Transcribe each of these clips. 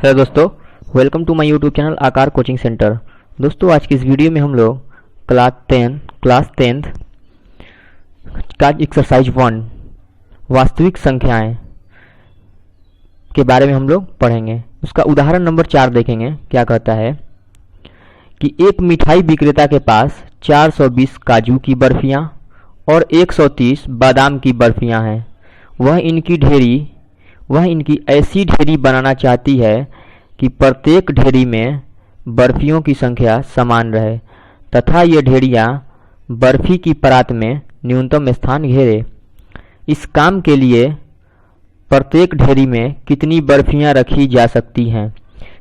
Hello दोस्तों, welcome to my YouTube channel Aakar coaching centre. दोस्तों, आज की इस वीडियो में हम लोग क्लास टेंथ का एक्सरसाइज 1 वास्तविक संख्याएं के बारे में हम लोग पढ़ेंगे। उसका उदाहरण नंबर 4 देखेंगे। क्या कहता है कि एक मिठाई विक्रेता के पास 420 काजू की बर्फियां और 130 बादाम की बर्फियां हैं। वह इनकी ऐसी ढेरी बनाना चाहती है कि प्रत्येक ढेरी में बर्फियों की संख्या समान रहे तथा ये ढेरियाँ बर्फी की परात में न्यूनतम स्थान घेरे। इस काम के लिए प्रत्येक ढेरी में कितनी बर्फियाँ रखी जा सकती हैं?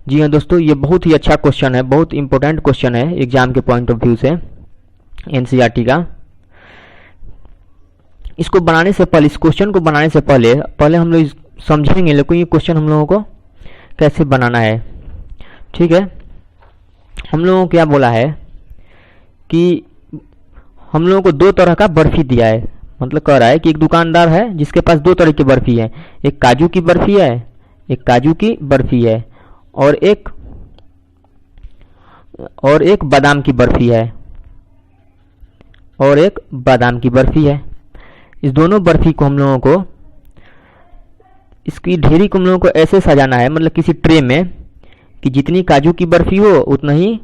जी हाँ दोस्तों, ये बहुत ही अच्छा क्वेश्चन है, बहुत इंपॉर्टेंट क्वेश्चन है एग्जाम के पॉइंट ऑफ व्यू से, एनसीईआरटी का। इस क्वेश्चन को बनाने से पहले हम लोग समझेंगे लेकिन ये क्वेश्चन हम लोगों को कैसे बनाना है। ठीक है, हम लोगों को क्या बोला है कि हम लोगों को दो तरह का बर्फी दिया है। मतलब कह रहा है कि एक दुकानदार है जिसके पास दो तरह की बर्फी है, एक काजू की बर्फी है और एक बादाम की बर्फी है। इस दोनों बर्फी को हम लोगों को, इसकी ढेरी को हम लोगों को ऐसे सजाना है, मतलब किसी ट्रे में, कि जितनी काजू की बर्फी हो उतना ही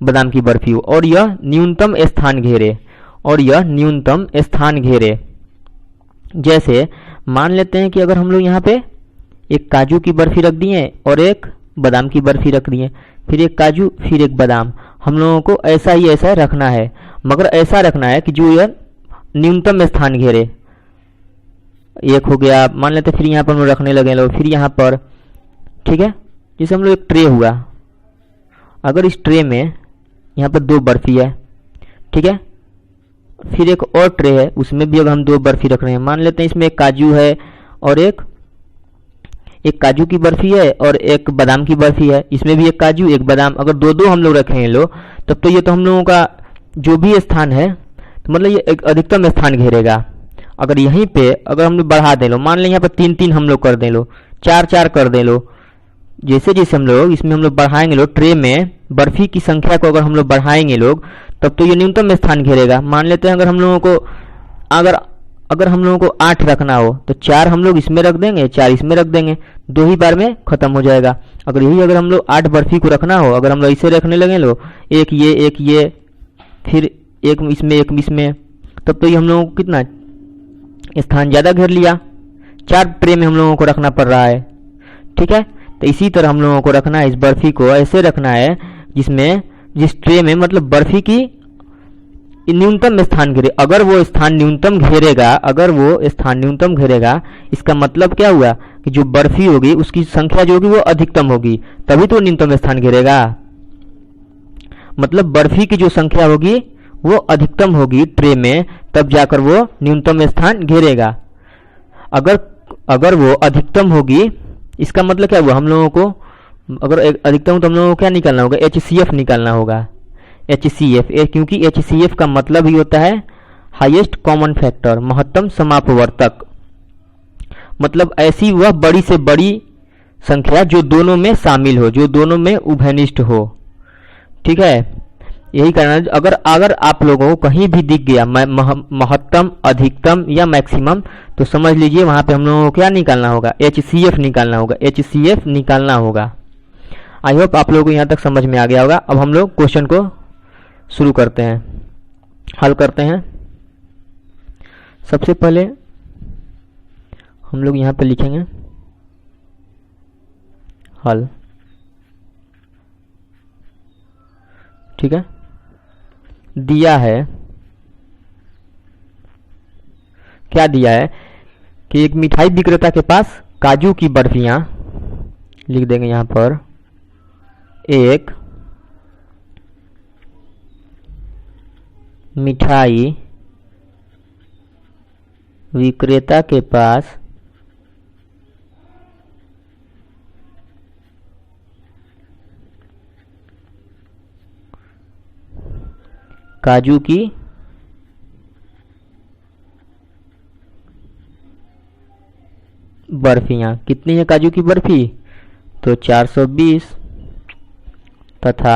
बादाम की बर्फी हो और यह न्यूनतम स्थान घेरे। जैसे मान लेते हैं कि अगर हम लोग यहाँ पे एक काजू की बर्फी रख दिए और एक बादाम की बर्फी रख दिए, फिर एक काजू फिर एक बादाम, हम लोगों को ऐसा रखना है, मगर ऐसा रखना है कि जो यह न्यूनतम स्थान घेरे। एक हो गया, मान लेते फिर यहाँ पर हम लोग रखने लगे लोग, फिर यहाँ पर। ठीक है, जैसे हम लोग एक ट्रे हुआ, अगर इस ट्रे में यहाँ पर दो बर्फी है, ठीक है, फिर एक और ट्रे है, उसमें भी अगर हम दो बर्फी रख रहे हैं, मान लेते हैं इसमें एक काजू है और एक काजू की बर्फी है और एक बादाम की बर्फी है, इसमें भी एक काजू एक बादाम, अगर दो हम लोग रखेंगे लोग, तब तो ये तो हम लोगों का जो भी स्थान है, तो मतलब ये एक अधिकतम स्थान घेरेगा। अगर यहीं पे अगर हम लोग बढ़ा दे लो, मान लें यहाँ पर 3 हम लोग कर दे लो, 4 कर दे लो, जैसे जैसे हम लोग इसमें हम लोग बढ़ाएंगे लोग, ट्रे में बर्फी की संख्या को अगर हम लोग बढ़ाएंगे लोग, तब तो ये न्यूनतम स्थान घेरेगा। मान लेते हैं अगर हम लोगों को अगर हम लोगों को 8 रखना हो तो 4 हम लोग इसमें रख देंगे, 4 इसमें रख देंगे, 2 ही बार में खत्म हो जाएगा। अगर हम लोग 8 बर्फी को रखना हो, अगर हम लोग इसे रखने लगे लो, एक ये फिर एक इसमें, तब तो ये हम लोगों को कितना स्थान ज़्यादा घेर लिया, 4 ट्रे में हम लोगों को रखना पड़ रहा है। ठीक है, तो इसी तरह हम लोगों को रखना है, इस बर्फी को ऐसे रखना है जिस ट्रे में मतलब बर्फी की न्यूनतम स्थान घेरे। अगर वो स्थान न्यूनतम घेरेगा, इसका मतलब क्या हुआ कि जो बर्फी होगी उसकी संख्या जो होगी वो अधिकतम होगी, तभी तो न्यूनतम स्थान घेरेगा। मतलब बर्फी की जो संख्या होगी वो अधिकतम होगी ट्रे में, तब जाकर वो न्यूनतम स्थान घेरेगा। अगर वो अधिकतम होगी, इसका मतलब क्या हुआ, हम लोगों को अगर अधिकतम तो हम लोगों को क्या निकालना होगा, HCF निकालना होगा। HCF, क्योंकि HCF का मतलब ही होता है हाईएस्ट कॉमन फैक्टर, महत्तम समापवर्तक। मतलब ऐसी वह बड़ी से बड़ी संख्या जो दोनों में शामिल हो, जो दोनों में उभयनिष्ठ हो। ठीक है, यही कारण अगर आप लोगों को कहीं भी दिख गया महत्तम, अधिकतम या मैक्सिमम, तो समझ लीजिए वहां पे हम लोगों को क्या निकालना होगा, HCF निकालना होगा। आई होप आप लोगों को यहाँ तक समझ में आ गया होगा। अब हम लोग क्वेश्चन को शुरू करते हैं, हल करते हैं। सबसे पहले हम लोग यहाँ पे लिखेंगे हल। ठीक है, दिया है, क्या दिया है कि एक मिठाई विक्रेता के पास काजू की बर्फियां, लिख देंगे यहां पर, एक मिठाई विक्रेता के पास काजू की बर्फियाँ, कितनी है काजू की बर्फी, तो 420 तथा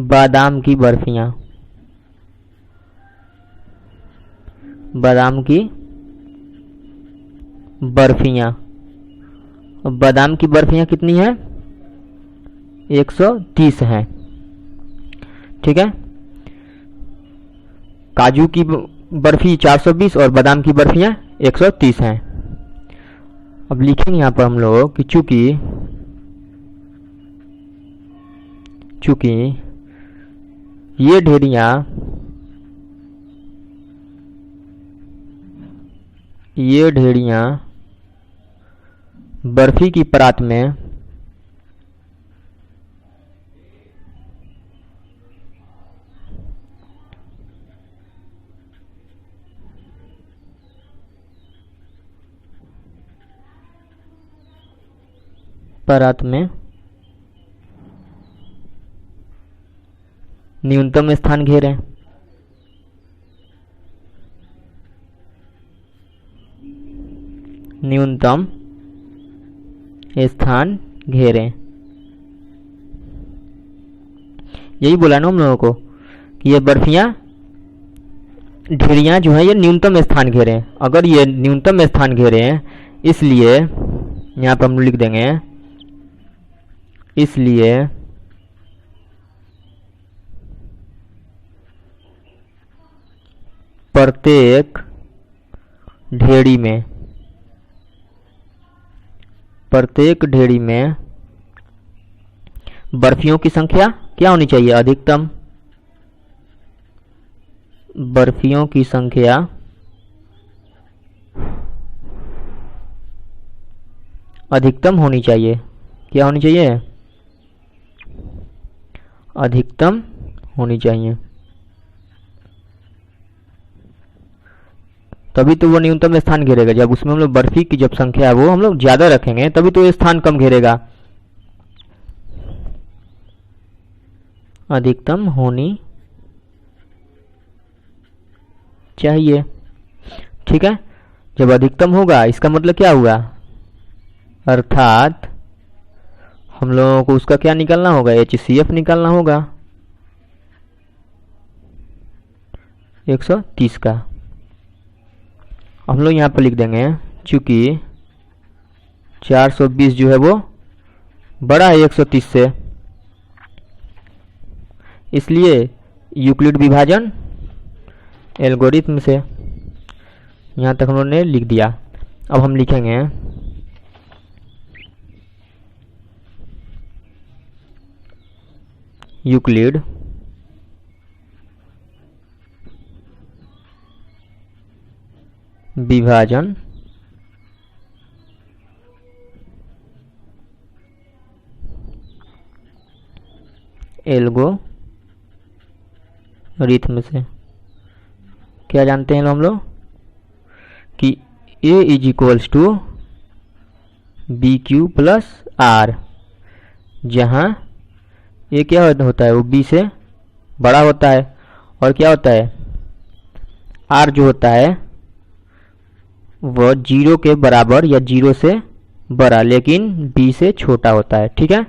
बादाम की बर्फियाँ, बादाम की बर्फियाँ, बादाम की बर्फियाँ कितनी है? 130 हैं। ठीक है, काजू की बर्फी 420 और बादाम की बर्फियाँ 130 हैं। अब लिखेंगे यहाँ पर हम लोग कि चूंकि ये ढेरियाँ बर्फी की परात में न्यूनतम स्थान घेरें। न्यूनतम स्थान घेरें, यही बोला ना हम लोगों को कि ये बर्फियाँ ढेरियाँ जो है ये न्यूनतम स्थान घेरें। अगर ये न्यूनतम स्थान घेरें, इसलिए यहाँ पर हम लिख देंगे, इसलिए प्रत्येक ढेरी में बर्फियों की संख्या क्या होनी चाहिए? अधिकतम। बर्फियों की संख्या अधिकतम होनी चाहिए। क्या होनी चाहिए? अधिकतम होनी चाहिए, तभी तो वो न्यूनतम स्थान घेरेगा। जब उसमें हम लोग बर्फी की जब संख्या है वो हम लोग ज्यादा रखेंगे तभी तो ये स्थान कम घेरेगा। अधिकतम होनी चाहिए। ठीक है, जब अधिकतम होगा इसका मतलब क्या हुआ? अर्थात हम लोगों को उसका क्या निकालना होगा? HCF निकालना होगा 130 का। हम लोग यहाँ पर लिख देंगे चूंकि 420 जो है वो बड़ा है 130 से, इसलिए यूक्लिड विभाजन एल्गोरिथम से। यहाँ तक हम लोगों ने लिख दिया। अब हम लिखेंगे यूक्लिड विभाजन एल्गोरिथम से। क्या जानते हैं हम लोग कि A is equals to BQ plus R, जहाँ ये क्या होता है? वो B से बड़ा होता है, और क्या होता है? R जो होता है वह 0 के बराबर या 0 से बड़ा लेकिन B से छोटा होता है। ठीक है,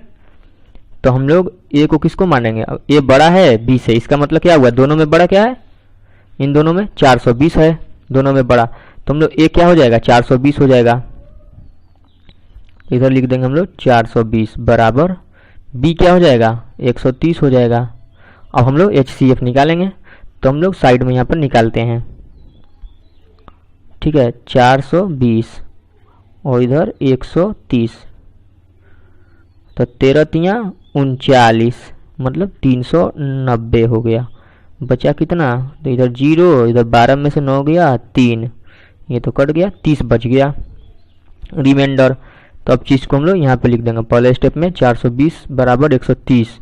तो हम लोग A को किसको मानेंगे? अब A बड़ा है B से, इसका मतलब क्या हुआ? दोनों में बड़ा क्या है? इन दोनों में 420 है, दोनों में बड़ा, तो हम लोग A क्या हो जाएगा? 420 हो जाएगा। इधर लिख देंगे हम लोग 420 बराबर B क्या हो जाएगा? 130 हो जाएगा। अब हम लोग HCF निकालेंगे, तो हम लोग साइड में यहाँ पर निकालते हैं। ठीक है, 420 और इधर 130, तो 13 तियाँ 39, मतलब 390 हो गया। बचा कितना? तो इधर 0, इधर 12 में से 9 गया 3, ये तो कट गया, 30 बच गया रिमाइंडर। तो अब चीज़ को हम लोग यहाँ पे लिख देंगे पहले स्टेप में 420 बराबर 130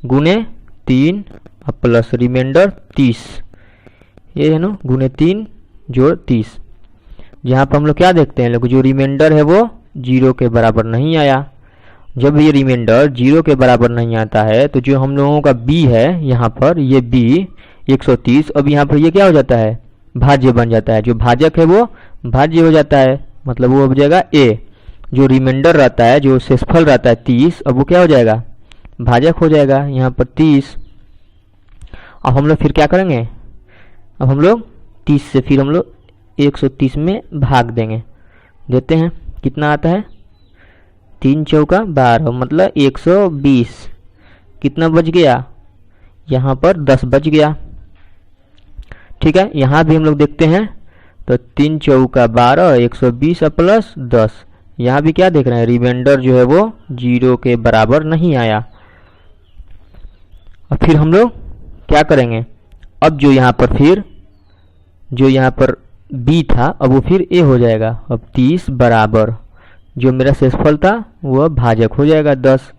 गुने 3 और प्लस रिमाइंडर 30, ये है ना, गुने 3 जोड़ 30। जहाँ पर हम लोग क्या देखते हैं लोग, जो रिमाइंडर है वो 0 के बराबर नहीं आया। जब ये रिमाइंडर 0 के बराबर नहीं आता है तो जो हम लोगों का B है यहाँ पर, ये B 130, अब यहाँ पर ये क्या हो जाता है? भाज्य बन जाता है। जो भाजक है वो भाज्य हो जाता है, मतलब वो हो जाएगा A। जो रिमाइंडर रहता है, जो शेषफल रहता है 30, अब वो क्या हो जाएगा, भाजक हो जाएगा यहाँ पर 30। अब हम लोग फिर क्या करेंगे, अब हम लोग 30 से फिर हम लोग 130 में भाग देंगे, देते हैं, कितना आता है 3 चौका 12, मतलब 120। कितना बच गया, यहाँ पर 10 बच गया। ठीक है, यहाँ भी हम लोग देखते हैं तो 3 चौका 12, 120 प्लस 10, यहाँ भी क्या देख रहे हैं, रिमाइंडर जो है वो 0 के बराबर नहीं आया। और फिर हम लोग क्या करेंगे, अब जो यहाँ पर फिर जो यहाँ पर b था, अब वो फिर a हो जाएगा। अब 30 बराबर जो मेरा शेषफल था वो भाजक हो जाएगा 10।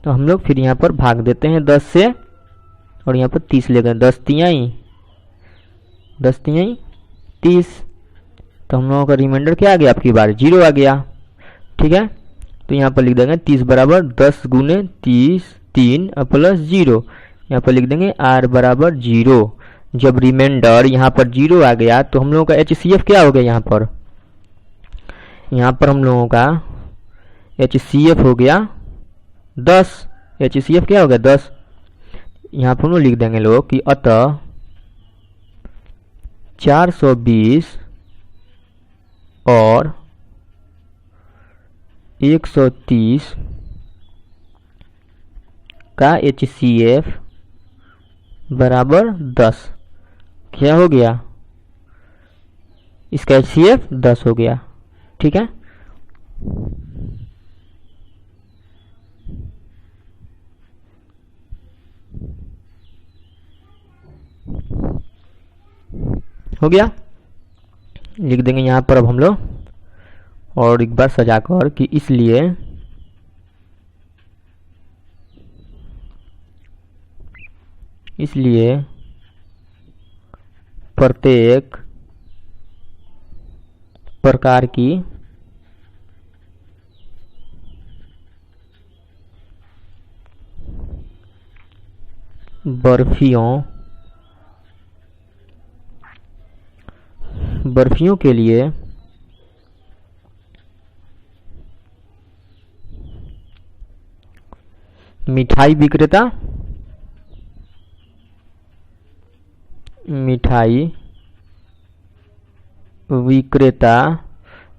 तो हम लोग फिर यहाँ पर भाग देते हैं 10 से, और यहाँ पर 30 ले गए, 10 तिहाई 30। तो हम लोगों का रिमाइंडर क्या आ गया, आपकी बार 0 आ गया। ठीक है, तो यहाँ पर लिख देंगे 30 बराबर 10 गुने 30 3 प्लस 0, यहाँ पर लिख देंगे r बराबर 0। जब रिमाइंडर यहाँ पर 0 आ गया तो हम लोगों का HCF क्या हो गया, यहाँ पर हम लोगों का HCF हो गया 10। HCF क्या हो गया 10। यहाँ पर हम लोग लिख देंगे लोग कि अतः 420 और 130 का HCF बराबर 10। क्या हो गया, इसका HCF 10 हो गया। ठीक है, हो गया, लिख देंगे यहाँ पर अब हम लोग, और एक बार सजाकर कि इसलिए प्रत्येक प्रकार की बर्फियों के लिए मिठाई विक्रेता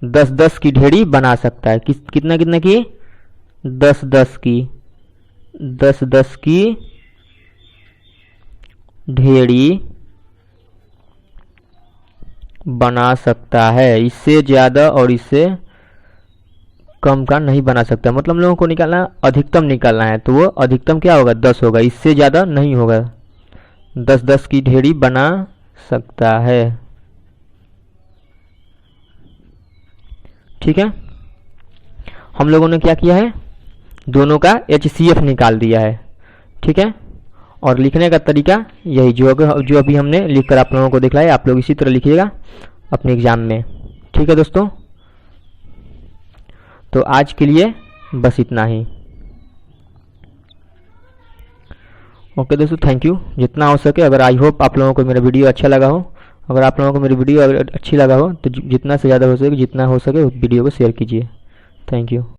10-10 की ढेरी बना सकता है। कितना की 10-10 की ढेरी बना सकता है, इससे ज़्यादा और इससे कम का नहीं बना सकता। मतलब हम लोगों को निकालना, अधिकतम निकालना है, तो वो अधिकतम क्या होगा 10 होगा, इससे ज़्यादा नहीं होगा। 10-10 की ढेरी बना सकता है। ठीक है, हम लोगों ने क्या किया है, दोनों का HCF निकाल दिया है। ठीक है, और लिखने का तरीका यही जो अभी हमने लिखकर आप लोगों को दिखलाया, आप लोग इसी तरह लिखिएगा अपने एग्जाम में। ठीक है दोस्तों, तो आज के लिए बस इतना ही। ओके दोस्तों, थैंक यू। जितना हो सके, अगर आई होप आप लोगों को मेरा वीडियो अच्छा लगा हो, अगर आप लोगों को मेरी वीडियो अगर अच्छी लगा हो तो जितना से ज़्यादा हो सके, जितना हो सके वीडियो को शेयर कीजिए। Thank you.